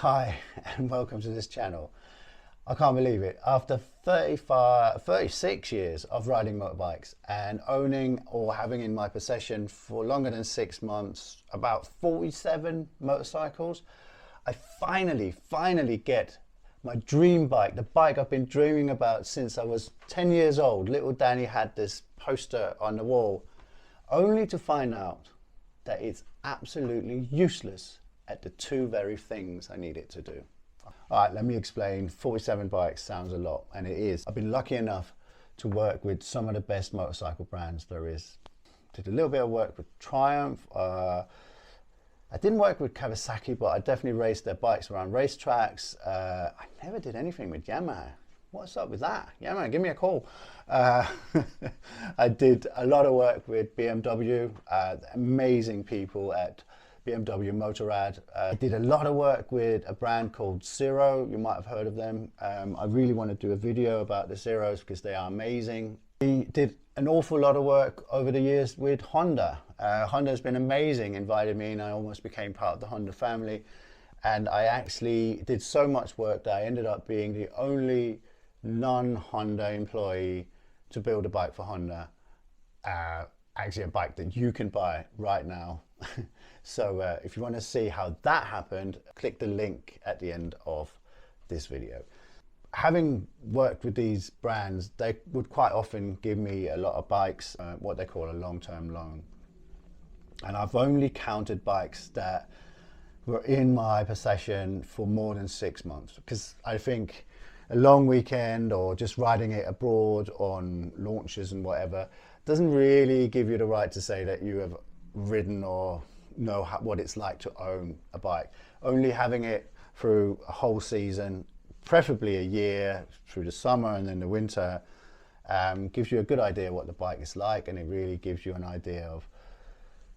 Hi and welcome to this channel. I can't believe it. After 36 years of riding motorbikes and owning or having in my possession for longer than 6 months about 47 motorcycles, I finally get my dream bike, the bike I've been dreaming about since I was 10 years old. Little Danny had this poster on the wall, only to find out that it's absolutely useless at the two very things I need it to do. All right, let me explain. 47 bikes sounds a lot, and it is. I've been lucky enough to work with some of the best motorcycle brands there is. Did a little bit of work with Triumph. I didn't work with Kawasaki, but I definitely raced their bikes around racetracks. I never did anything with Yamaha. What's up with that? Yamaha, give me a call. I did a lot of work with BMW, amazing people at BMW Motorrad. I did a lot of work with a brand called Zero. You might have heard of them. I really want to do a video about the Zeros because they are amazing. We did an awful lot of work over the years with Honda. Honda's been amazing, invited me, and I almost became part of the Honda family. And I actually did so much work that I ended up being the only non-Honda employee to build a bike for Honda. Actually a bike that you can buy right now. So if you want to see how that happened, click the link at the end of this video. Having worked with these brands, they would quite often give me a lot of bikes, what they call a long-term loan. And I've only counted bikes that were in my possession for more than 6 months, because I think a long weekend or just riding it abroad on launches and whatever doesn't really give you the right to say that you have ridden or know what it's like to own a bike. Only having it through a whole season, preferably a year, through the summer and then the winter, gives you a good idea what the bike is like, and it really gives you an idea of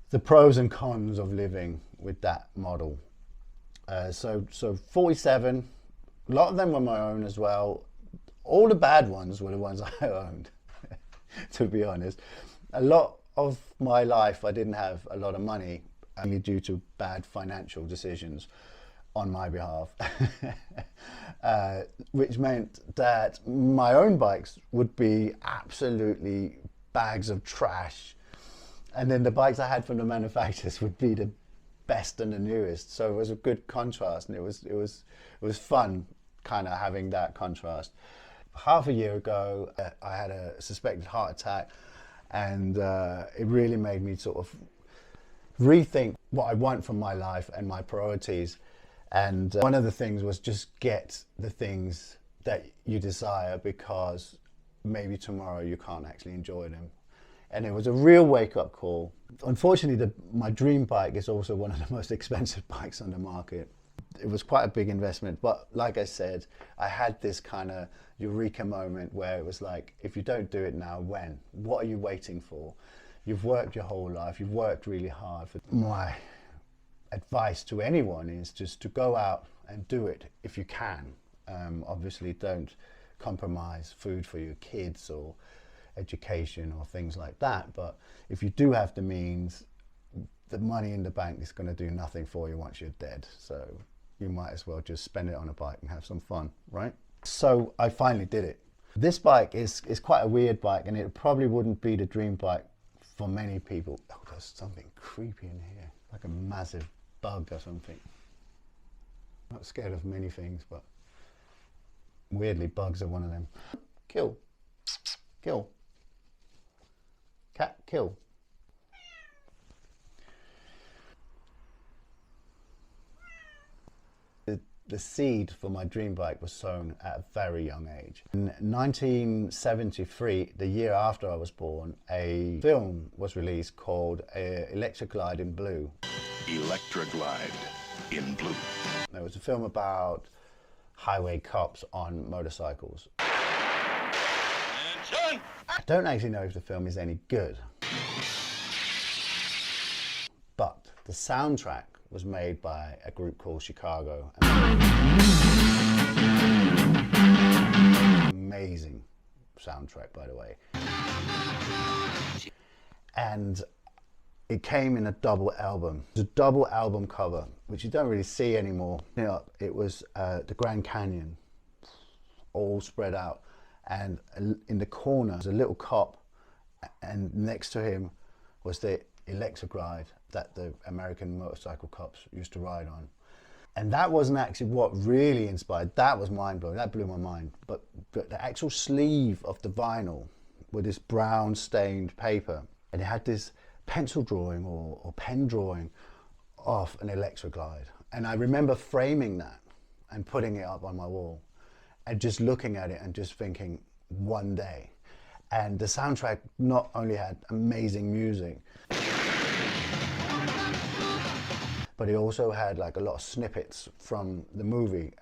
the pros and cons of living with that model. So 47, a lot of them were my own as well. All the bad ones were the ones I owned, to be honest. A lot of my life I didn't have a lot of money, only due to bad financial decisions on my behalf, which meant that my own bikes would be absolutely bags of trash, and then the bikes I had from the manufacturers would be the best and the newest. So it was a good contrast, and it was fun kind of having that contrast. Half a year ago I had a suspected heart attack, and it really made me sort of rethink what I want from my life and my priorities. And one of the things was just get the things that you desire, because maybe tomorrow you can't actually enjoy them. And it was a real wake-up call. Unfortunately, my dream bike is also one of the most expensive bikes on the market. It was quite a big investment, but like I said, I had this kind of eureka moment where it was like, if you don't do it now, when? What are you waiting for? You've worked your whole life, you've worked really hard. My advice to anyone is just to go out and do it if you can. Obviously don't compromise food for your kids or education or things like that, but if you do have the means, the money in the bank is going to do nothing for you once you're dead. So you might as well just spend it on a bike and have some fun, right? So I finally did it. This bike is quite a weird bike, and it probably wouldn't be the dream bike for many people. Oh, there's something creepy in here, like a massive bug or something. I'm not scared of many things, but weirdly bugs are one of them. Kill. Kill. Cat, kill. The seed for my dream bike was sown at a very young age. In 1973, the year after I was born, a film was released called Electra Glide in Blue. Electra Glide in Blue. It was a film about highway cops on motorcycles. Attention! I don't actually know if the film is any good, but the soundtrack was made by a group called Chicago. Amazing soundtrack, by the way. And It came in a double album. It was a double album cover, which you don't really see anymore. You know, it was the Grand Canyon, all spread out. And in the corner was a little cop, and next to him was the Electra Glide that the American motorcycle cops used to ride on. And that wasn't actually what really inspired. That was mind-blowing. That blew my mind. But the actual sleeve of the vinyl with this brown stained paper, and it had this pencil drawing or pen drawing of an Electra Glide. And I remember framing that and putting it up on my wall and just looking at it and just thinking, one day. And the soundtrack not only had amazing music, but it also had like a lot of snippets from the movie.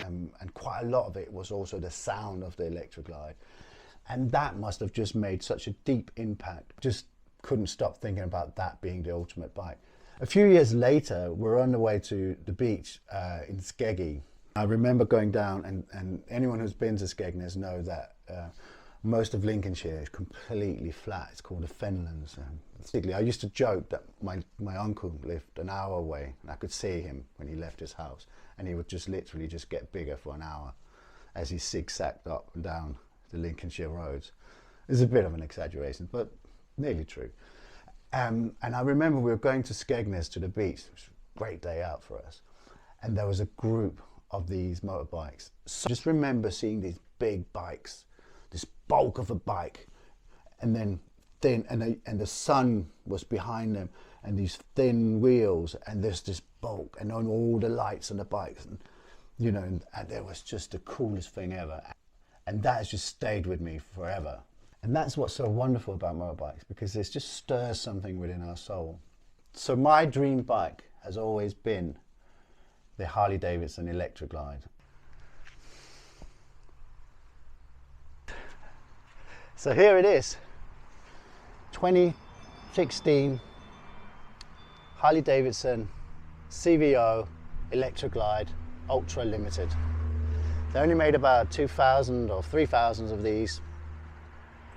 And quite a lot of it was also the sound of the Electra Glide. And that must have just made such a deep impact. Just couldn't stop thinking about that being the ultimate bike. A few years later, we're on the way to the beach in Skeggy. I remember going down, and anyone who's been to Skegness know that most of Lincolnshire is completely flat. It's called the Fenlands. Particularly, I used to joke that my uncle lived an hour away, and I could see him when he left his house, and he would just literally just get bigger for an hour as he zigzagged up and down the Lincolnshire roads. It's a bit of an exaggeration, but nearly true. And I remember we were going to Skegness to the beach, which was a great day out for us, and there was a group of these motorbikes. So I just remember seeing these big bikes, this bulk of a bike, and then thin, and the sun was behind them, and these thin wheels, and there's this bulk, and on all the lights on the bikes, and you know, and it was just the coolest thing ever. And that has just stayed with me forever. And that's what's so wonderful about motorbikes, because it just stirs something within our soul. So my dream bike has always been the Harley Davidson Electra Glide. So here it is, 2016 Harley Davidson CVO Electra Glide Ultra Limited. They only made about 2,000 or 3,000 of these.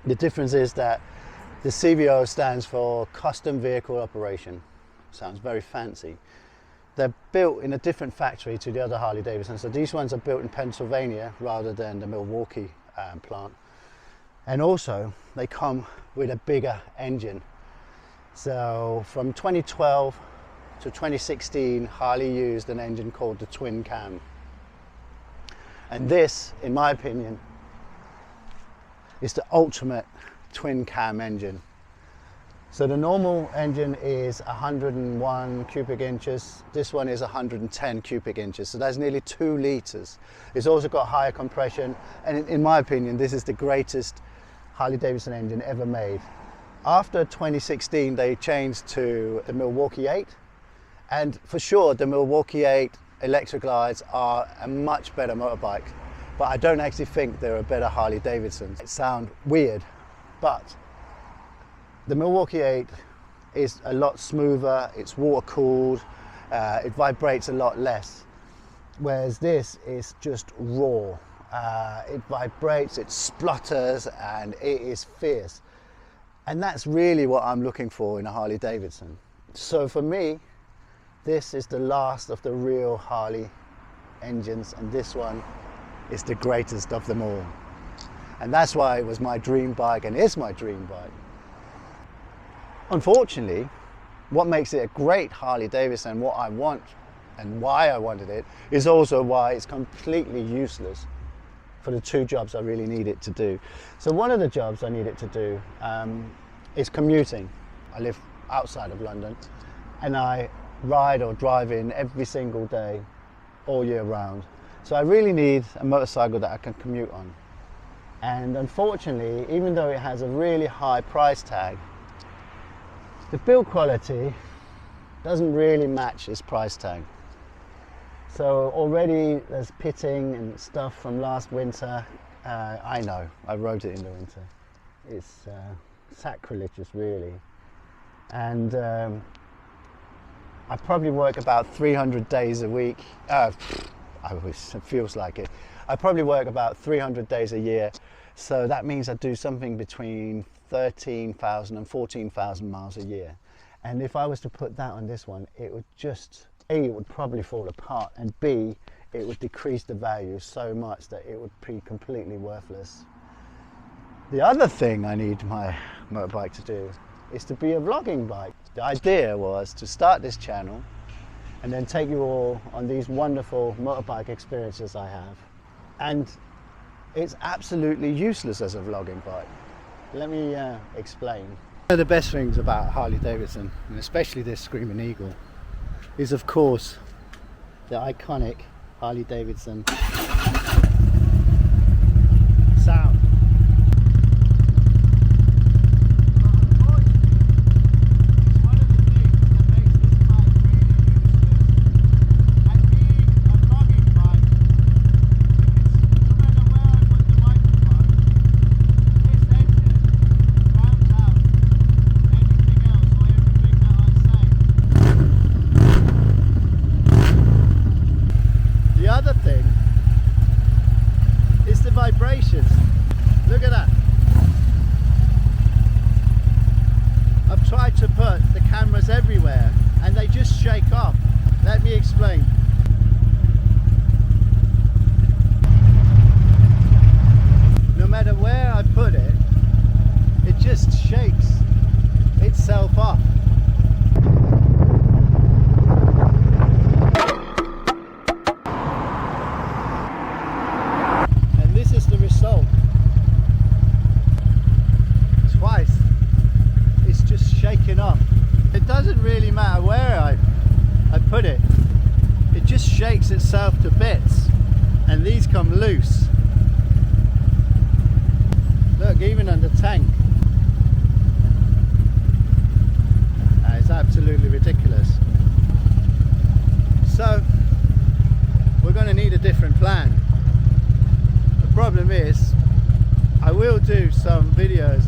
The difference is that the CVO stands for Custom Vehicle Operation. Sounds very fancy. They're built in a different factory to the other Harley Davidson. So these ones are built in Pennsylvania rather than the Milwaukee plant. And also they come with a bigger engine. So from 2012 to 2016, Harley used an engine called the twin cam. And this, in my opinion, is the ultimate twin cam engine. So the normal engine is 101 cubic inches. This one is 110 cubic inches. So that's nearly 2 liters. It's also got higher compression. And in my opinion, this is the greatest Harley Davidson engine ever made. After 2016, they changed to the Milwaukee 8. And for sure, the Milwaukee 8 Electra Glides are a much better motorbike. But I don't actually think they're a better Harley Davidson. It sounds weird, but the Milwaukee 8 is a lot smoother, it's water cooled, it vibrates a lot less. Whereas this is just raw. It vibrates, it splutters, and it is fierce. And that's really what I'm looking for in a Harley Davidson. So for me, this is the last of the real Harley engines, and this one is the greatest of them all. And that's why it was my dream bike and is my dream bike. Unfortunately, what makes it a great Harley Davidson, what I want and why I wanted it, is also why it's completely useless for the 2 jobs I really need it to do. So one of the jobs I need it to do is commuting. I live outside of London and I ride or drive in every single day, all year round. So I really need a motorcycle that I can commute on. And unfortunately, even though it has a really high price tag, the build quality doesn't really match its price tag. So already there's pitting and stuff from last winter. I know, I rode it in the winter. It's sacrilegious really. And I probably work about 300 days a week. It feels like it. I probably work about 300 days a year. So that means I do something between 13,000 and 14,000 miles a year. And if I was to put that on this one, it would just, A, it would probably fall apart, and B, it would decrease the value so much that it would be completely worthless. The other thing I need my motorbike to do is to be a vlogging bike. The idea was to start this channel and then take you all on these wonderful motorbike experiences I have. And it's absolutely useless as a vlogging bike. Let me explain. One of the best things about Harley Davidson, and especially this Screaming Eagle, is of course the iconic Harley Davidson sound. Vibrations. Look at that. I've tried to put the cameras everywhere and they just shake off. Let me explain. No matter where I put it, it just shakes itself off. The result. Twice it's just shaking off. It doesn't really matter where I put it, it just shakes itself to bits, and these come loose. Look, even on the tank. It's absolutely ridiculous. So we're going to need a different plan. The problem is, I will do some videos